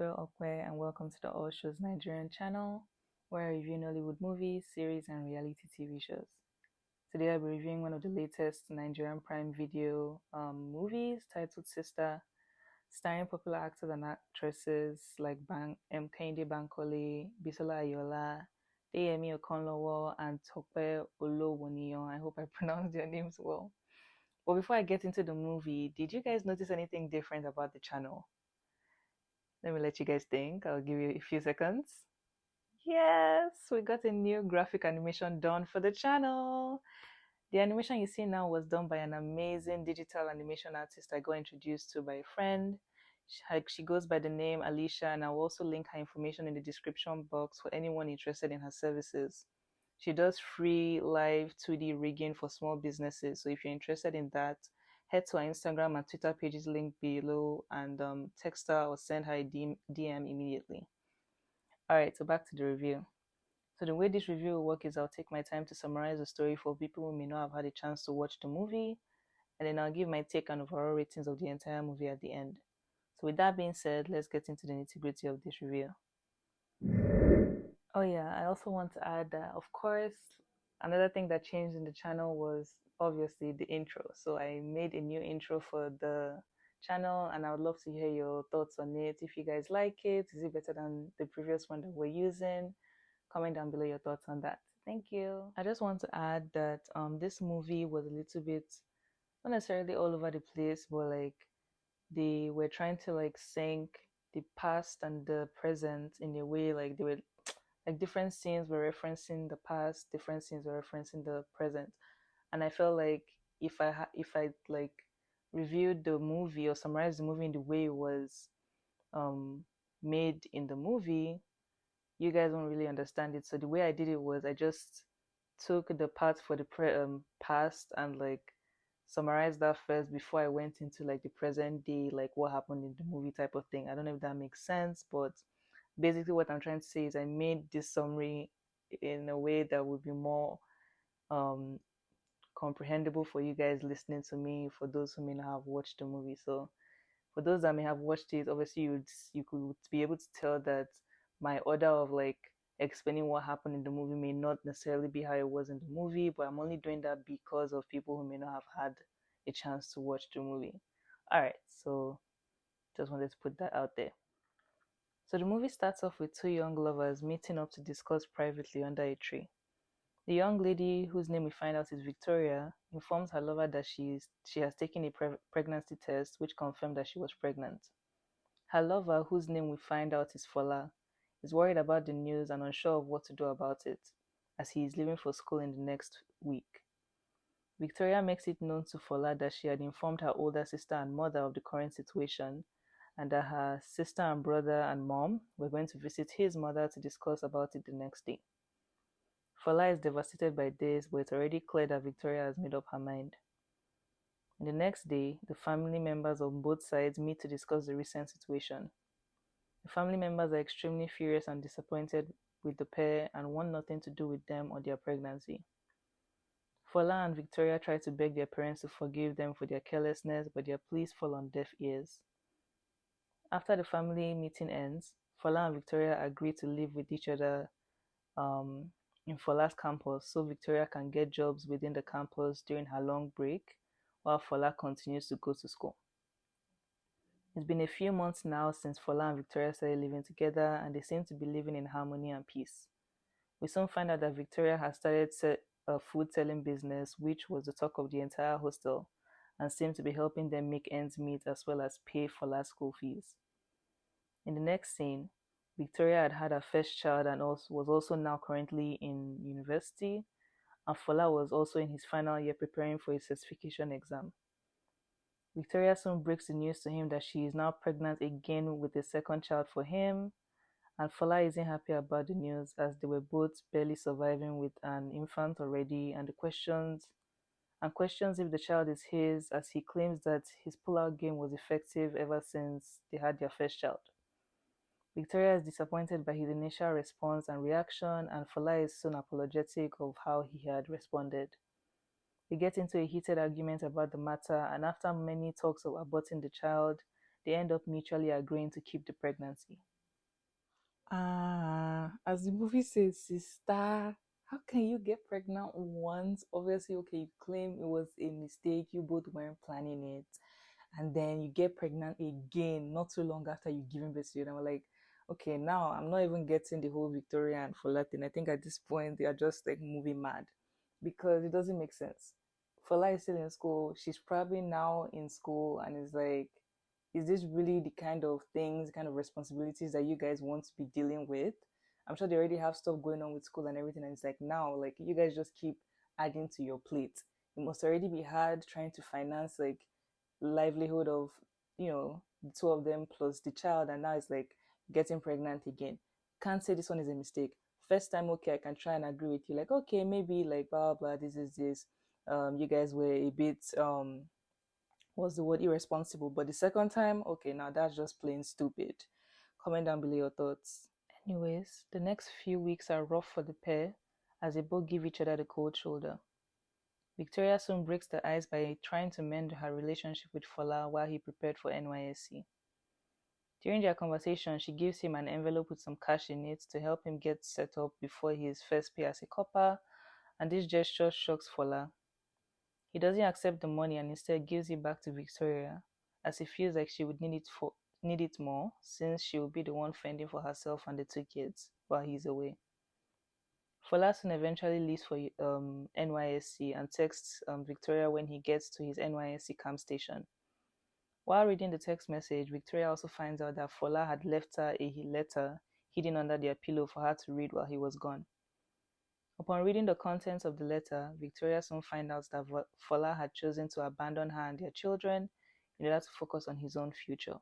girl Okwe, and welcome to the All Shows Nigerian channel, where I review Nollywood movies, series, and reality TV shows. Today I'll be reviewing one of the latest Nigerian Prime Video movies titled SISTA, starring popular actors and actresses like Kehinde Bankole, Bisola Ayola, Deyemi Okonlowo, and Tope Olowoniyan. I hope I pronounced their names well. But before I get into the movie, did you guys notice anything different about the channel? Let me let you guys think. I'll give you a few seconds. Yes, we got a new graphic animation done for the channel. The animation you see now was done by an amazing digital animation artist I got introduced to by a friend. She goes by the name Alicia, and I'll also link her information in the description box for anyone interested in her services. She does free live 2D rigging for small businesses, so if you're interested in that, head to her Instagram and Twitter pages linked below and text her or send her a DM immediately. Alright, so back to the review. So the way this review will work is I'll take my time to summarize the story for people who may not have had a chance to watch the movie, and then I'll give my take and overall ratings of the entire movie at the end. So with that being said, let's get into the nitty-gritty of this review. Oh yeah, I also want to add that, of course, another thing that changed in the channel was obviously the intro. So I made a new intro for the channel, and I would love to hear your thoughts on it. If you guys like it, is it better than the previous one that we're using? Comment down below your thoughts on that. Thank you. I just want to add that this movie was a little bit, not necessarily all over the place, but like they were trying to like sync the past and the present in a way like they were like different scenes were referencing the past, different scenes were referencing the present, and I felt like if I like reviewed the movie or summarized the movie in the way it was made in the movie, you guys won't really understand it. So the way I did it was I just took the parts for the past and like summarized that first before I went into like the present day, like what happened in the movie type of thing. I don't know if that makes sense, but basically what I'm trying to say is I made this summary in a way that would be more um comprehensible for you guys listening to me, for those who may not have watched the movie. So for those that may have watched it, obviously you could be able to tell that my order of like explaining what happened in the movie may not necessarily be how it was in the movie, but I'm only doing that because of people who may not have had a chance to watch the movie. All right, so just wanted to put that out there. So the movie starts off with two young lovers meeting up to discuss privately under a tree. The young lady, whose name we find out is Victoria, informs her lover that she has taken a pregnancy test which confirmed that she was pregnant. Her lover, whose name we find out is Fola, is worried about the news and unsure of what to do about it, as he is leaving for school in the next week. Victoria makes it known to Fola that she had informed her older sister and mother of the current situation, and that her sister and brother and mom were going to visit his mother to discuss about it the next day. Fola is devastated by this, but it's already clear that Victoria has made up her mind. And the next day, the family members on both sides meet to discuss the recent situation. The family members are extremely furious and disappointed with the pair and want nothing to do with them or their pregnancy. Fola and Victoria try to beg their parents to forgive them for their carelessness, but their pleas fall on deaf ears. After the family meeting ends, Fola and Victoria agree to live with each other in Fola's campus so Victoria can get jobs within the campus during her long break while Fola continues to go to school. It's been a few months now since Fola and Victoria started living together, and they seem to be living in harmony and peace. We soon find out that Victoria has started a food selling business, which was the talk of the entire hostel, and seemed to be helping them make ends meet as well as pay Fola's school fees. In the next scene, Victoria had had her first child and was also now currently in university, and Fola was also in his final year preparing for his certification exam. Victoria soon breaks the news to him that she is now pregnant again with a second child for him, and Fola isn't happy about the news as they were both barely surviving with an infant already, and questions if the child is his, as he claims that his pull-out game was effective ever since they had their first child. Victoria is disappointed by his initial response and reaction, and Fola is soon apologetic of how he had responded. They get into a heated argument about the matter, and after many talks of aborting the child, they end up mutually agreeing to keep the pregnancy. As the movie says, sister, how can you get pregnant once? Obviously, okay, you claim it was a mistake, you both weren't planning it, and then you get pregnant again not too long after you giving birth to you. And I'm like, okay, now I'm not even getting the whole Victoria and Fola thing. I think at this point they are just like movie mad because it doesn't make sense. Fola is still in school. She's probably now in school and is like, is this really the kind of things, kind of responsibilities that you guys want to be dealing with? I'm sure they already have stuff going on with school and everything. And it's like now, like you guys just keep adding to your plate. It must already be hard trying to finance like livelihood of, the two of them plus the child, and now it's like getting pregnant again. Can't say this one is a mistake. First time, okay, I can try and agree with you, like, okay, maybe like blah blah, this is this. You guys were a bit what's the word, irresponsible. But the second time, okay, now that's just plain stupid. Comment down below your thoughts. Anyways, the next few weeks are rough for the pair as they both give each other the cold shoulder. Victoria soon breaks the ice by trying to mend her relationship with Fola while he prepared for NYSC. During their conversation, she gives him an envelope with some cash in it to help him get set up before his first pay as a copper, and this gesture shocks Fola. He doesn't accept the money and instead gives it back to Victoria, as he feels like she would need it more, since she will be the one fending for herself and the two kids while he's away. Fola soon eventually leaves for NYSC and texts Victoria when he gets to his NYSC camp station. While reading the text message, Victoria also finds out that Fola had left her a letter hidden under their pillow for her to read while he was gone. Upon reading the contents of the letter, Victoria soon finds out that Fola had chosen to abandon her and their children in order to focus on his own future.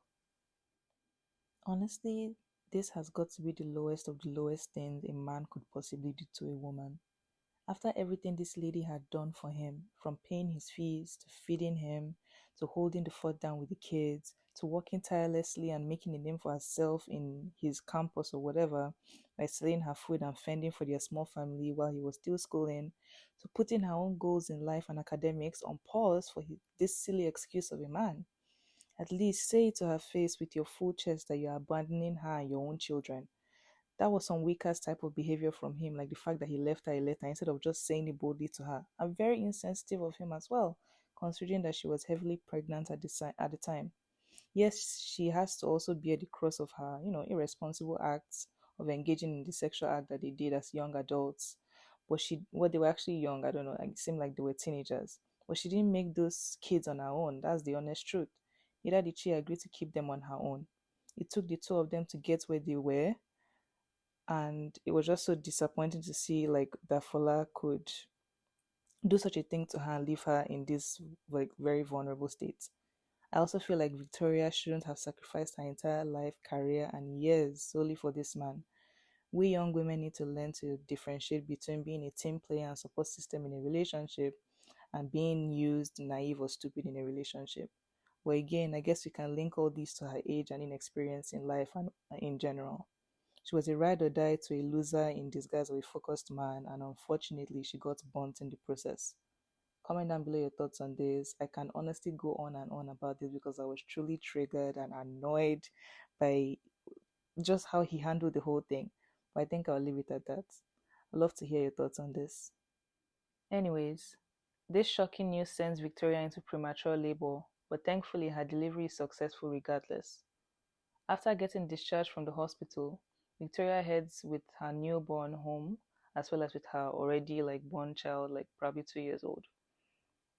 Honestly, this has got to be the lowest of the lowest things a man could possibly do to a woman. After everything this lady had done for him, from paying his fees, to feeding him, to holding the fort down with the kids, to working tirelessly and making a name for herself in his campus or whatever, by selling her food and fending for their small family while he was still schooling, to putting her own goals in life and academics on pause for this silly excuse of a man. At least say it to her face with your full chest that you're abandoning her and your own children. That was some weakest type of behavior from him, like the fact that he left her a letter instead of just saying it boldly to her. And very insensitive of him as well, considering that she was heavily pregnant at the time. Yes, she has to also bear the cross of her, irresponsible acts of engaging in the sexual act that they did as young adults. But they were actually young, I don't know, it seemed like they were teenagers. But she didn't make those kids on her own. That's the honest truth. Neither did she agree to keep them on her own. It took the two of them to get where they were, and it was just so disappointing to see like that Fola could do such a thing to her and leave her in this like very vulnerable state. I also feel like Victoria shouldn't have sacrificed her entire life, career, and years solely for this man. We young women need to learn to differentiate between being a team player and support system in a relationship and being used, naive, or stupid in a relationship. But again, I guess we can link all these to her age and inexperience in life and in general. She was a ride or die to a loser in disguise of a focused man, and unfortunately, she got burnt in the process. Comment down below your thoughts on this. I can honestly go on and on about this because I was truly triggered and annoyed by just how he handled the whole thing. But I think I'll leave it at that. I'd love to hear your thoughts on this. Anyways, this shocking news sends Victoria into premature labor, but thankfully her delivery is successful regardless. After getting discharged from the hospital, Victoria heads with her newborn home, as well as with her already born child, probably 2 years old.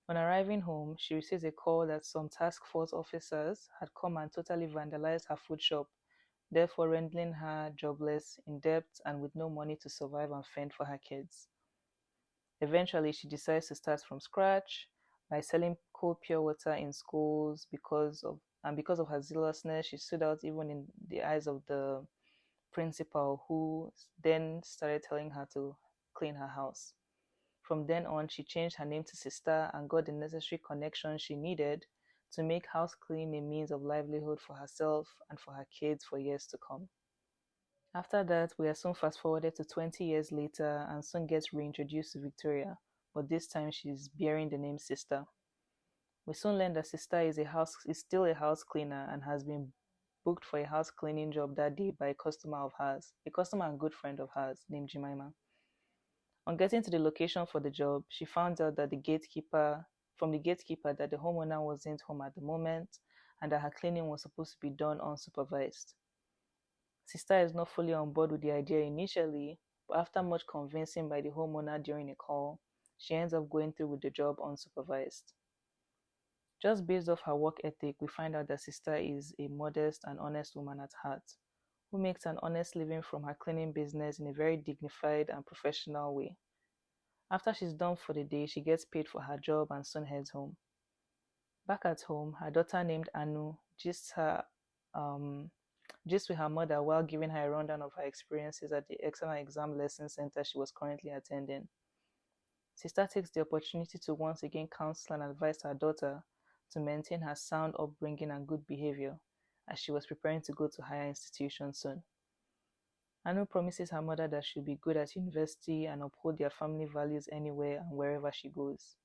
On arriving home, she receives a call that some task force officers had come and totally vandalized her food shop, therefore rendering her jobless, in debt, and with no money to survive and fend for her kids. Eventually, she decides to start from scratch by selling cold pure water in schools because of her zealousness. She stood out even in the eyes of the principal, who then started telling her to clean her house. From then on, she changed her name to SISTA and got the necessary connections she needed to make house cleaning a means of livelihood for herself and for her kids for years to come. After that, we are soon fast forwarded to 20 years later and soon gets reintroduced to Victoria, but this time she's bearing the name SISTA. We soon learn that SISTA is still a house cleaner and has been booked for a house cleaning job that day by a customer of hers, a customer and good friend of hers named Jemima. On getting to the location for the job, she found out that the gatekeeper that the homeowner wasn't home at the moment and that her cleaning was supposed to be done unsupervised. SISTA is not fully on board with the idea initially, but after much convincing by the homeowner during a call, she ends up going through with the job unsupervised. Just based off her work ethic, we find out that SISTA is a modest and honest woman at heart, who makes an honest living from her cleaning business in a very dignified and professional way. After she's done for the day, she gets paid for her job and soon heads home. Back at home, her daughter named Anu gists with her mother while giving her a rundown of her experiences at the external exam lesson center she was currently attending. SISTA takes the opportunity to once again counsel and advise her daughter to maintain her sound upbringing and good behavior, as she was preparing to go to higher institutions soon. Anu promises her mother that she'll be good at university and uphold their family values anywhere and wherever she goes.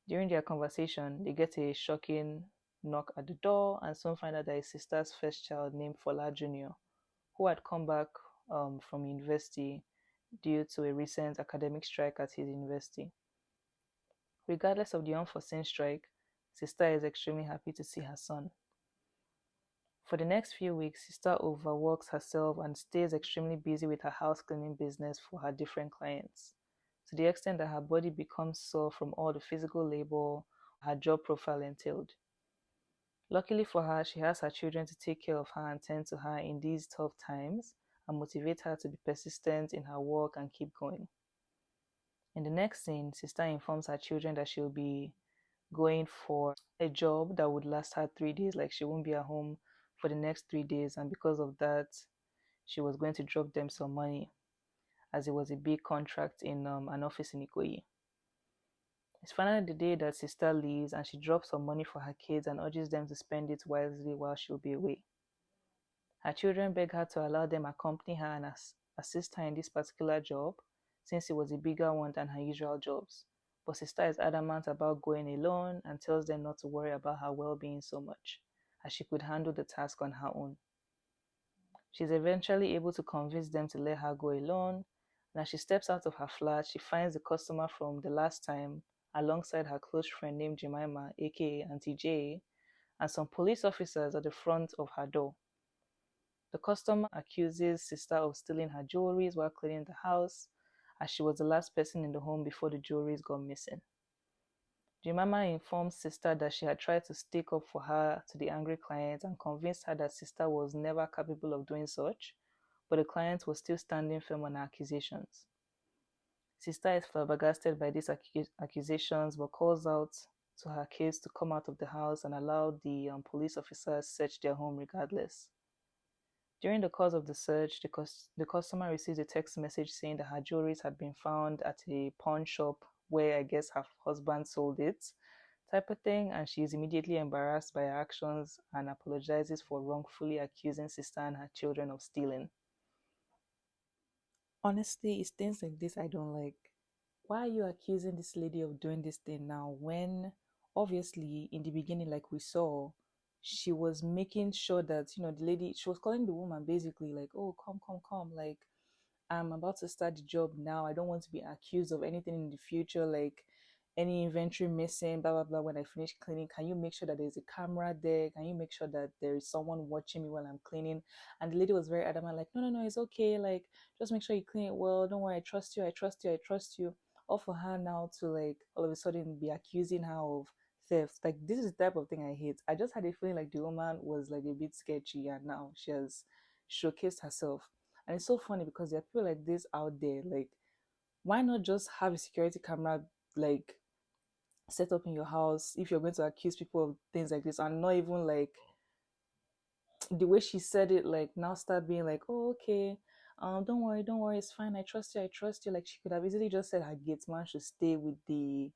During their conversation, they get a shocking knock at the door and soon find out that his sister's first child, named Fola Jr., who had come back from university due to a recent academic strike at his university. Regardless of the unforeseen strike, SISTA is extremely happy to see her son. For the next few weeks, SISTA overworks herself and stays extremely busy with her house cleaning business for her different clients, to the extent that her body becomes sore from all the physical labor her job profile entailed. Luckily for her, she has her children to take care of her and tend to her in these tough times and motivate her to be persistent in her work and keep going. In the next scene, SISTA informs her children that she'll be going for a job that would last her 3 days, like she won't be at home for the next 3 days, and because of that, she was going to drop them some money, as it was a big contract in an office in Ikoyi. It's finally the day that SISTA leaves, and she drops some money for her kids and urges them to spend it wisely while she'll be away. Her children beg her to allow them accompany her and assist her in this particular job, since it was a bigger one than her usual jobs. But SISTA is adamant about going alone and tells them not to worry about her well-being so much, as she could handle the task on her own. She's eventually able to convince them to let her go alone, and as she steps out of her flat, she finds the customer from the last time alongside her close friend named Jemima, aka Auntie J, and some police officers at the front of her door. The customer accuses SISTA of stealing her jewelries while cleaning the house, as she was the last person in the home before the jewelries got missing. Jemima informs SISTA that she had tried to stick up for her to the angry client and convinced her that SISTA was never capable of doing such, but the client was still standing firm on her accusations. SISTA is flabbergasted by these accusations but calls out to her kids to come out of the house and allow the police officers search their home regardless. During the course of the search, the customer receives a text message saying that her jewelries had been found at a pawn shop where I guess her husband sold it, type of thing, and she is immediately embarrassed by her actions and apologizes for wrongfully accusing SISTA and her children of stealing. Honestly, it's things like this I don't like. Why are you accusing this lady of doing this thing now when obviously in the beginning, like we saw, she was making sure that, the lady, she was calling the woman basically like, oh, come, like, I'm about to start the job now. I don't want to be accused of anything in the future, like any inventory missing, blah, blah, blah. When I finish cleaning, can you make sure that there's a camera there? Can you make sure that there is someone watching me while I'm cleaning? And the lady was very adamant, like, no, it's okay. Like, just make sure you clean it well. Don't worry, I trust you. All for her now to, like, all of a sudden be accusing her of theft. Like, this is the type of thing I hate. I just had a feeling like the woman was, like, a bit sketchy, and now she has showcased herself. And it's so funny because there are people like this out there. Like, why not just have a security camera, like, set up in your house if you're going to accuse people of things like this, and not even, like, the way she said it, like, now start being like, oh, okay, don't worry, it's fine, I trust you. Like, she could have easily just said her gate man should stay with the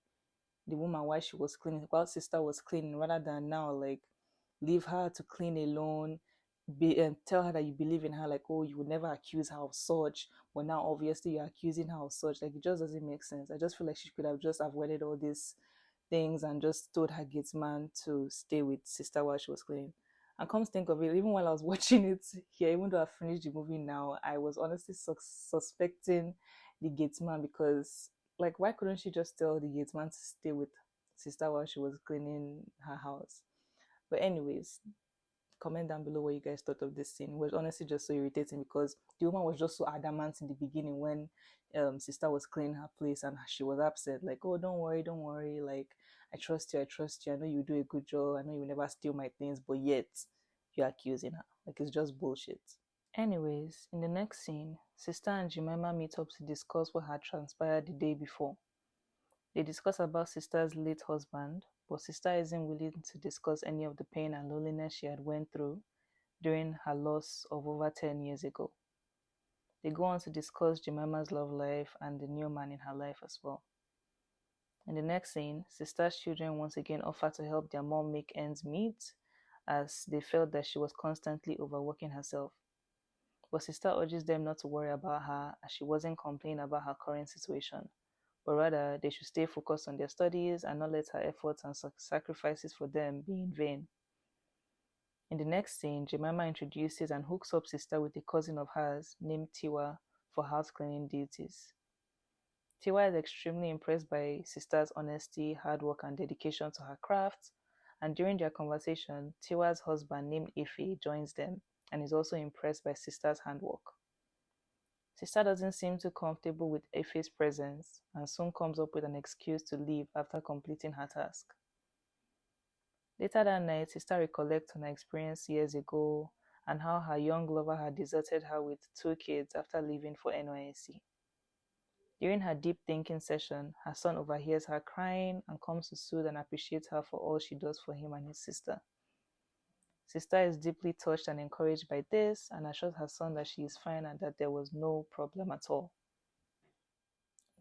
woman while she was cleaning, while SISTA was cleaning, rather than now, like, leave her to clean alone, and tell her that you believe in her, like, oh, you would never accuse her of such, but now obviously you're accusing her of such. Like, it just doesn't make sense. I just feel like she could have just avoided all these things and just told her gate man to stay with SISTA while she was cleaning. And come to think of it, even while I was watching it here, even though I finished the movie now, I was honestly suspecting the gateman because, like, why couldn't she just tell the gateman to stay with sister while she was cleaning her house? But anyways, comment down below what you guys thought of this scene. It was honestly just so irritating because the woman was just so adamant in the beginning when sister was cleaning her place and she was upset, like, oh, don't worry, like, I trust you, I know you do a good job, I know you will never steal my things, but yet you're accusing her. Like, it's just bullshit. Anyways, in the next scene, sister and Jemima meet up to discuss what had transpired the day before. They discuss about sister's late husband, but sister isn't willing to discuss any of the pain and loneliness she had went through during her loss of over 10 years ago. They go on to discuss Jemima's love life and the new man in her life as well. In the next scene, sister's children once again offer to help their mom make ends meet as they felt that she was constantly overworking herself. But sister urges them not to worry about her as she wasn't complaining about her current situation, but rather they should stay focused on their studies and not let her efforts and sacrifices for them be in vain. In the next scene, Jemima introduces and hooks up sister with a cousin of hers named Tiwa for house cleaning duties. Tiwa is extremely impressed by sister's honesty, hard work, and dedication to her craft, and during their conversation, Tiwa's husband named Ife joins them and is also impressed by sister's handwork. Sister doesn't seem too comfortable with Ife's presence and soon comes up with an excuse to leave after completing her task. Later that night, sister recollects on her experience years ago and how her young lover had deserted her with 2 kids after leaving for NYSC. During her deep thinking session, her son overhears her crying and comes to soothe and appreciate her for all she does for him and his sister. Sister is deeply touched and encouraged by this and assures her son that she is fine and that there was no problem at all.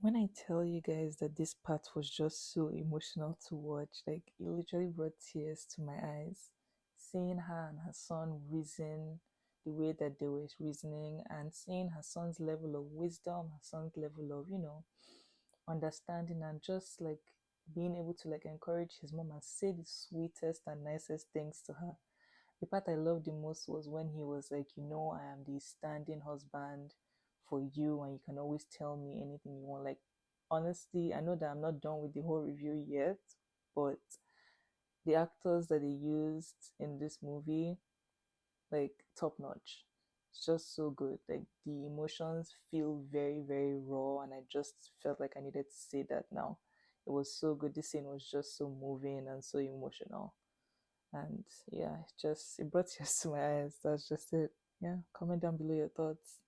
When I tell you guys that this part was just so emotional to watch, like, it literally brought tears to my eyes. Seeing her and her son reason the way that they were reasoning and seeing her son's level of wisdom, her son's level of, understanding, and just like being able to like encourage his mom and say the sweetest and nicest things to her. The part I loved the most was when he was like, I am the standing husband for you and you can always tell me anything you want. Like, honestly, I know that I'm not done with the whole review yet, but the actors that they used in this movie, like, top notch. It's just so good. Like, the emotions feel very, very raw, and I just felt like I needed to say that now. It was so good. This scene was just so moving and so emotional. And yeah, it brought tears to my eyes. That's just it. Yeah, comment down below your thoughts.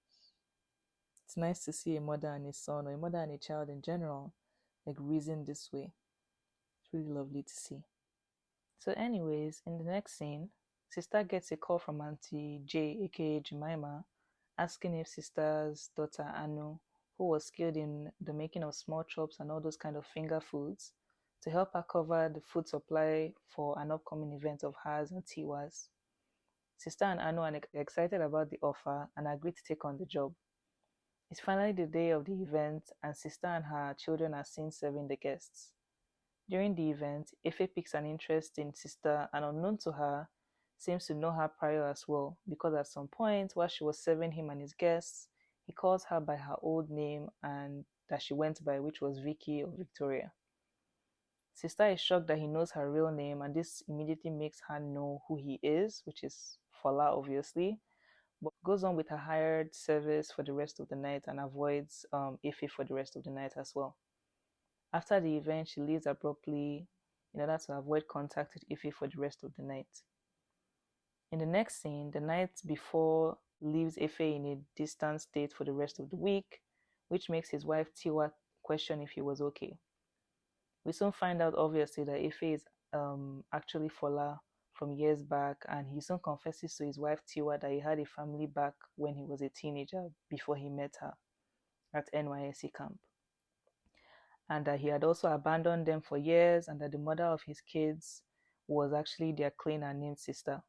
It's nice to see a mother and a son, or a mother and a child in general, like reason this way. It's really lovely to see. So anyways, in the next scene, sister gets a call from Auntie J, aka Jemima, asking if sister's daughter Anu, who was skilled in the making of small chops and all those kind of finger foods, to help her cover the food supply for an upcoming event of hers and Tiwa's. Sister and Anu are excited about the offer and agree to take on the job. It's finally the day of the event, and sister and her children are seen serving the guests. During the event, Efe picks an interest in sister and, unknown to her, seems to know her prior as well, because at some point while she was serving him and his guests, he calls her by her old name and that she went by, which was Vicky or Victoria. Sister is shocked that he knows her real name, and this immediately makes her know who he is, which is Fola, obviously, but goes on with her hired service for the rest of the night and avoids Efe for the rest of the night as well. After the event, she leaves abruptly in order to avoid contact with Ife for the rest of the night. In the next scene, the night before leaves Ife in a distant state for the rest of the week, which makes his wife Tiwa question if he was okay. We soon find out, obviously, that Ife is actually Fola from years back, and he soon confesses to his wife Tiwa that he had a family back when he was a teenager before he met her at NYSC camp, and that he had also abandoned them for years, and that the mother of his kids was actually their cleaner named Sister.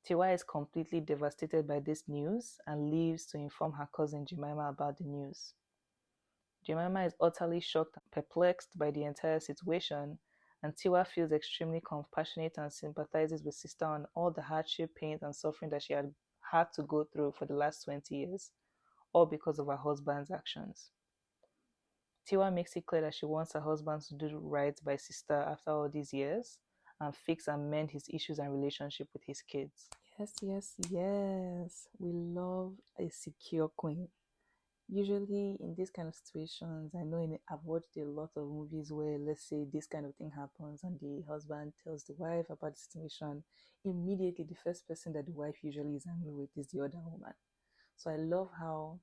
Tiwa is completely devastated by this news and leaves to inform her cousin Jemima about the news. Jemima is utterly shocked and perplexed by the entire situation and Tiwa feels extremely compassionate and sympathizes with SISTA on all the hardship, pain, and suffering that she had to go through for the last 20 years, all because of her husband's actions. Tiwa makes it clear that she wants her husband to do right by SISTA after all these years and fix and mend his issues and relationship with his kids. Yes, yes, yes. We love a secure queen. Usually in these kind of situations, I know I've watched a lot of movies where, let's say, this kind of thing happens and the husband tells the wife about the situation. Immediately, the first person that the wife usually is angry with is the other woman. So I love how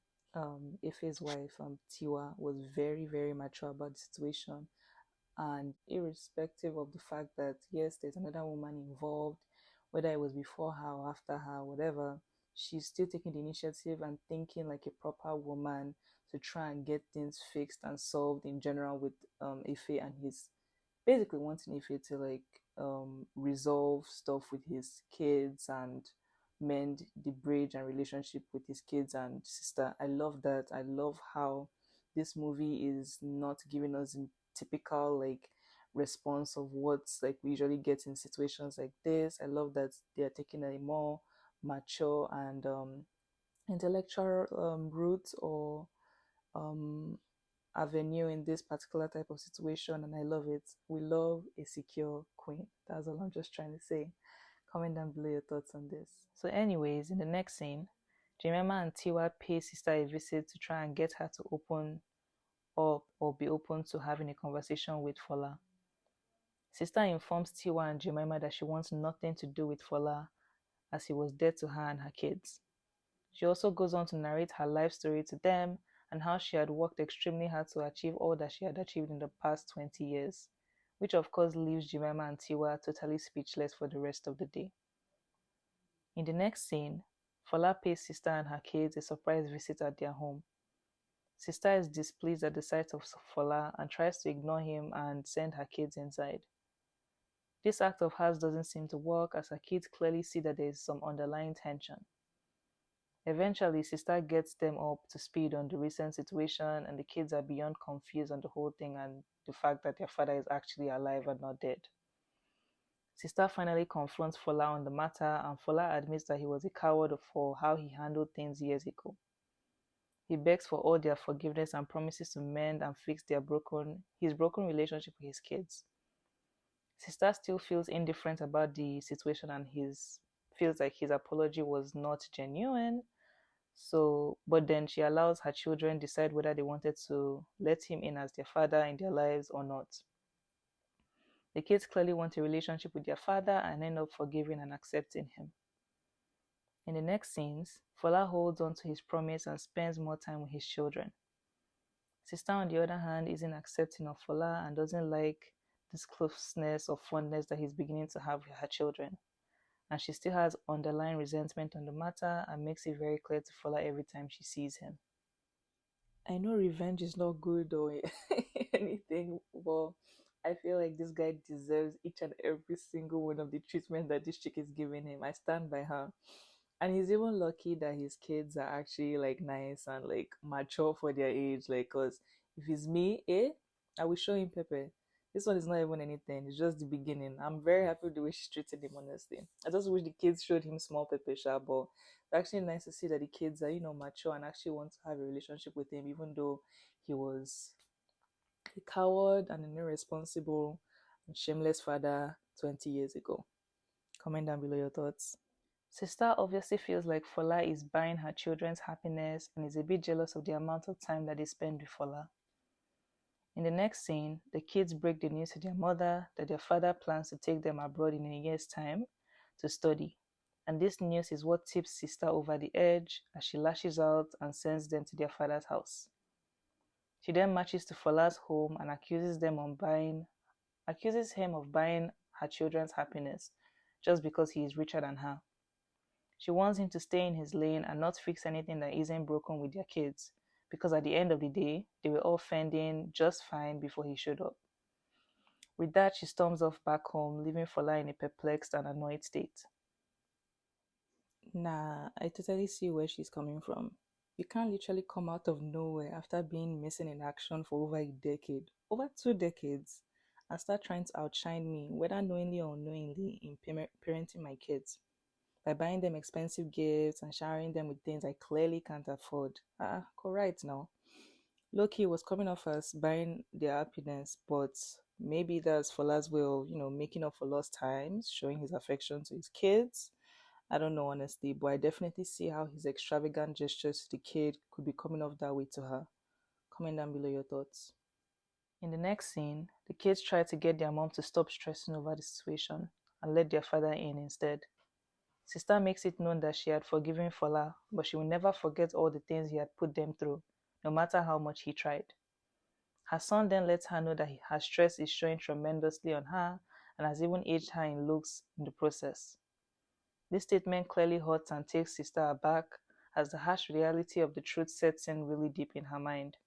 Ife's wife, Tiwa, was very, very mature about the situation. And irrespective of the fact that, yes, there's another woman involved, whether it was before her or after her, whatever, she's still taking the initiative and thinking like a proper woman to try and get things fixed and solved in general with Ife, and his basically wanting Ife to like resolve stuff with his kids and mend the bridge and relationship with his kids and sister. I love that. I love how this movie is not giving us a typical like response of what's like we usually get in situations like this. I love that they are taking a more mature and intellectual route or um avenue in this particular type of situation, and I love it. We love a secure queen. That's all I'm just trying to say. Comment down below your thoughts on this. So anyways, in the next scene, Jemima and Tiwa pay sister a visit to try and get her to open up or be open to having a conversation with Fola. Sister informs Tiwa and Jemima that she wants nothing to do with Fola as he was dead to her and her kids. She also goes on to narrate her life story to them and how she had worked extremely hard to achieve all that she had achieved in the past 20 years, which of course leaves Jemima and Tiwa totally speechless for the rest of the day. In the next scene, Fola pays Sister and her kids a surprise visit at their home. Sister is displeased at the sight of Fola and tries to ignore him and send her kids inside. This act of hers doesn't seem to work as her kids clearly see that there is some underlying tension. Eventually, Sister gets them up to speed on the recent situation, and the kids are beyond confused on the whole thing and the fact that their father is actually alive and not dead. Sister finally confronts Fola on the matter, and Fola admits that he was a coward for how he handled things years ago. He begs for all their forgiveness and promises to mend and fix his broken relationship with his kids. Sister still feels indifferent about the situation and feels like his apology was not genuine. So, but then she allows her children decide whether they wanted to let him in as their father in their lives or not. The kids clearly want a relationship with their father and end up forgiving and accepting him. In the next scenes, Fola holds on to his promise and spends more time with his children. Sister, on the other hand, isn't accepting of Fola and doesn't like this closeness or fondness that he's beginning to have with her children. And she still has underlying resentment on the matter and makes it very clear to Fola every time she sees him. I know revenge is not good or anything, but I feel like this guy deserves each and every single one of the treatment that this chick is giving him. I stand by her. And he's even lucky that his kids are actually like nice and like mature for their age. Like, cause if it's me, I will show him Pepe. This one is not even anything. It's just the beginning. I'm very happy with the way she treated him, honestly. I just wish the kids showed him small Pepe Sha, but it's actually nice to see that the kids are, mature and actually want to have a relationship with him, even though he was a coward and an irresponsible and shameless father 20 years ago. Comment down below your thoughts. Sister obviously feels like Fola is buying her children's happiness and is a bit jealous of the amount of time that they spend with Fola. In the next scene, the kids break the news to their mother that their father plans to take them abroad in a year's time to study. And this news is what tips Sister over the edge as she lashes out and sends them to their father's house. She then marches to Fola's home and accuses him of buying her children's happiness just because he is richer than her. She wants him to stay in his lane and not fix anything that isn't broken with their kids, because at the end of the day, they were all fending just fine before he showed up. With that, she storms off back home, leaving Fola in a perplexed and annoyed state. Nah, I totally see where she's coming from. You can't literally come out of nowhere after being missing in action for over a decade, over 2 decades, and start trying to outshine me, whether knowingly or unknowingly, in parenting my kids by buying them expensive gifts and showering them with things I clearly can't afford. Correct now. Loki was coming off as buying their happiness, but maybe that's Fola's way of, making up for lost times, showing his affection to his kids. I don't know honestly, but I definitely see how his extravagant gestures to the kid could be coming off that way to her. Comment down below your thoughts. In the next scene, the kids try to get their mom to stop stressing over the situation and let their father in instead. Sister makes it known that she had forgiven Fola, but she will never forget all the things he had put them through, no matter how much he tried. Her son then lets her know that her stress is showing tremendously on her and has even aged her in looks in the process. This statement clearly hurts and takes Sister aback as the harsh reality of the truth sets in really deep in her mind.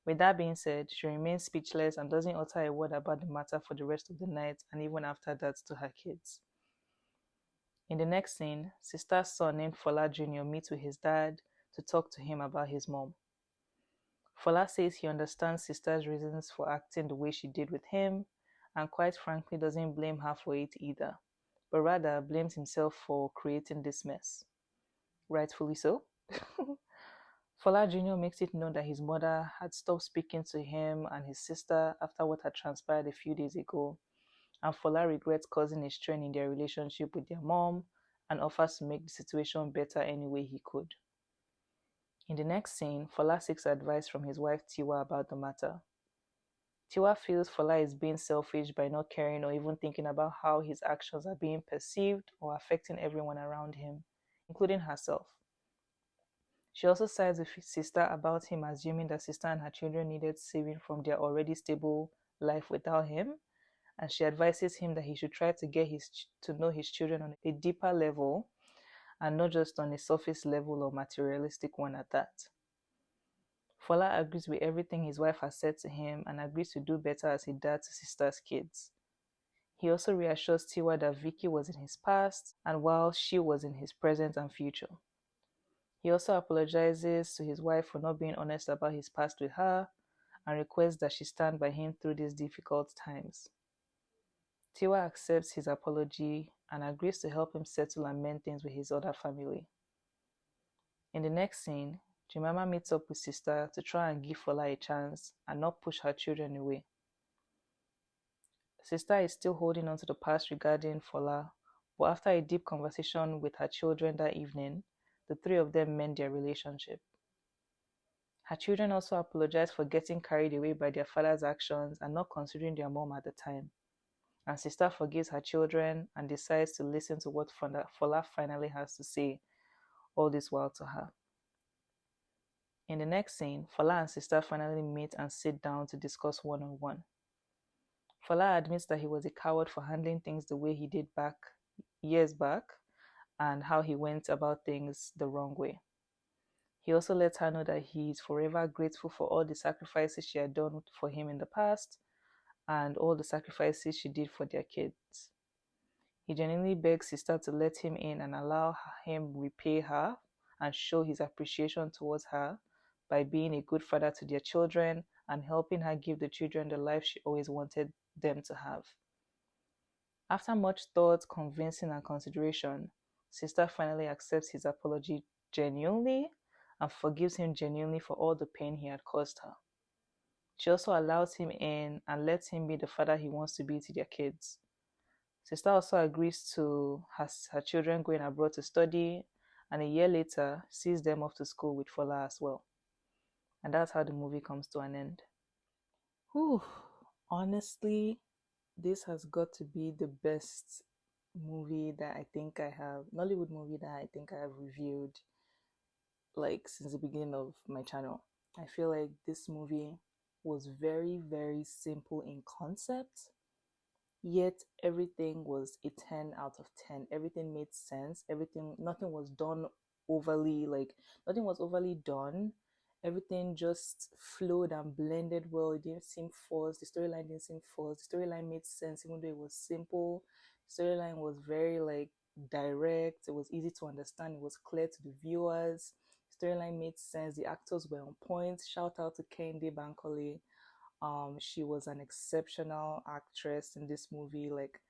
With that being said, she remains speechless and doesn't utter a word about the matter for the rest of the night and even after that to her kids. In the next scene, Sister's son named Fola Jr. meets with his dad to talk to him about his mom. Fola says he understands Sister's reasons for acting the way she did with him and quite frankly doesn't blame her for it either, but rather blames himself for creating this mess. Rightfully so. Fola Jr. makes it known that his mother had stopped speaking to him and his sister after what had transpired a few days ago, and Fola regrets causing a strain in their relationship with their mom and offers to make the situation better any way he could. In the next scene, Fola seeks advice from his wife Tiwa about the matter. Tiwa feels Fola is being selfish by not caring or even thinking about how his actions are being perceived or affecting everyone around him, including herself. She also sides with his sister about him assuming that Sister and her children needed saving from their already stable life without him, and she advises him that he should try to get to know his children on a deeper level and not just on a surface level or materialistic one at that. Fola agrees with everything his wife has said to him and agrees to do better as a dad to Sister's kids. He also reassures Tiwa that Vicky was in his past and while she was in his present and future. He also apologizes to his wife for not being honest about his past with her and requests that she stand by him through these difficult times. Tiwa accepts his apology and agrees to help him settle and mend things with his other family. In the next scene, Jemima meets up with Sister to try and give Fola a chance and not push her children away. Sister is still holding on to the past regarding Fola, but after a deep conversation with her children that evening, the three of them mend their relationship. Her children also apologize for getting carried away by their father's actions and not considering their mom at the time. And Sister forgives her children and decides to listen to what Fola finally has to say all this while to her. In the next scene, Fola and Sister finally meet and sit down to discuss one-on-one. Fola admits that he was a coward for handling things the way he did years back and how he went about things the wrong way. He also lets her know that he is forever grateful for all the sacrifices she had done for him in the past and all the sacrifices she did for their kids. He genuinely begs Sister to let him in and allow him repay her and show his appreciation towards her by being a good father to their children and helping her give the children the life she always wanted them to have. After much thought, convincing, and consideration, Sister finally accepts his apology genuinely and forgives him genuinely for all the pain he had caused her. She also allows him in and lets him be the father he wants to be to their kids. Sister also agrees to her children going abroad to study, and a year later sees them off to school with Fola as well. And that's how the movie comes to an end. Whew. Honestly, this has got to be the best movie that I think I have, Nollywood movie that I think I have reviewed since the beginning of my channel. I feel like this movie was very, very simple in concept, yet everything was a 10 out of 10. Everything made sense. Nothing was done overly, nothing was overly done. Everything just flowed and blended well. It didn't seem forced. The storyline didn't seem forced. The storyline made sense even though it was simple. The storyline was very direct. It was easy to understand. It was clear to the viewers. The storyline made sense. The actors were on point. Shout out to Kehinde Bankole. She was an exceptional actress in this movie. Like,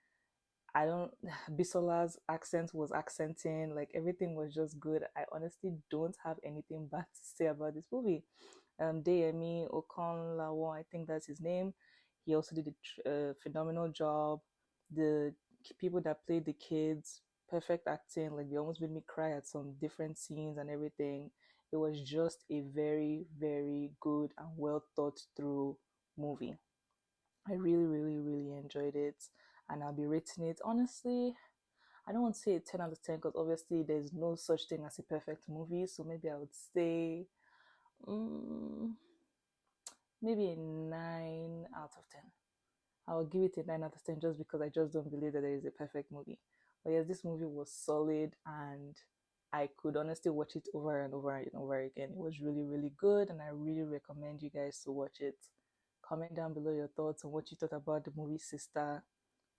I don't, Bisola's accent was accenting, like everything was just good. I honestly don't have anything bad to say about this movie. Deyemi Okonlawo, I think that's his name. He also did a phenomenal job. The people that played the kids, perfect acting. Like, they almost made me cry at some different scenes and everything. It was just a very, very good and well thought through movie. I really, really, really enjoyed it, and I'll be rating it. Honestly, I don't want to say a 10 out of 10 because obviously there's no such thing as a perfect movie. So maybe I would say um, maybe a 9 out of 10. I'll give it a 9 out of 10 just because I just don't believe that there is a perfect movie. But yes, this movie was solid, and I could honestly watch it over and over and over again. It was really, really good, and I really recommend you guys to watch it. Comment down below your thoughts on what you thought about the movie Sister.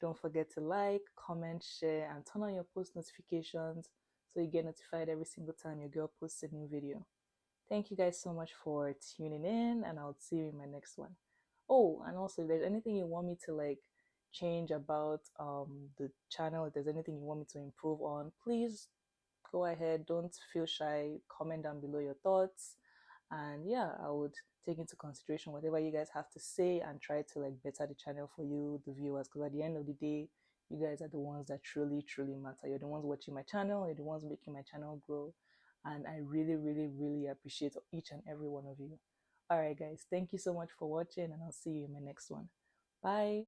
Don't forget to like, comment, share, and turn on your post notifications so you get notified every single time your girl posts a new video. Thank you guys so much for tuning in, and I'll see you in my next one. Oh, and also, if there's anything you want me to like change about the channel, if there's anything you want me to improve on, please go ahead. Don't feel shy. Comment down below your thoughts, and yeah, I would take into consideration whatever you guys have to say and try to like better the channel for you, the viewers, because at the end of the day, you guys are the ones that truly, truly matter. You're the ones watching my channel, you're the ones making my channel grow, and I really, really, really appreciate each and every one of you. All right, guys, thank you so much for watching, and I'll see you in my next one. Bye.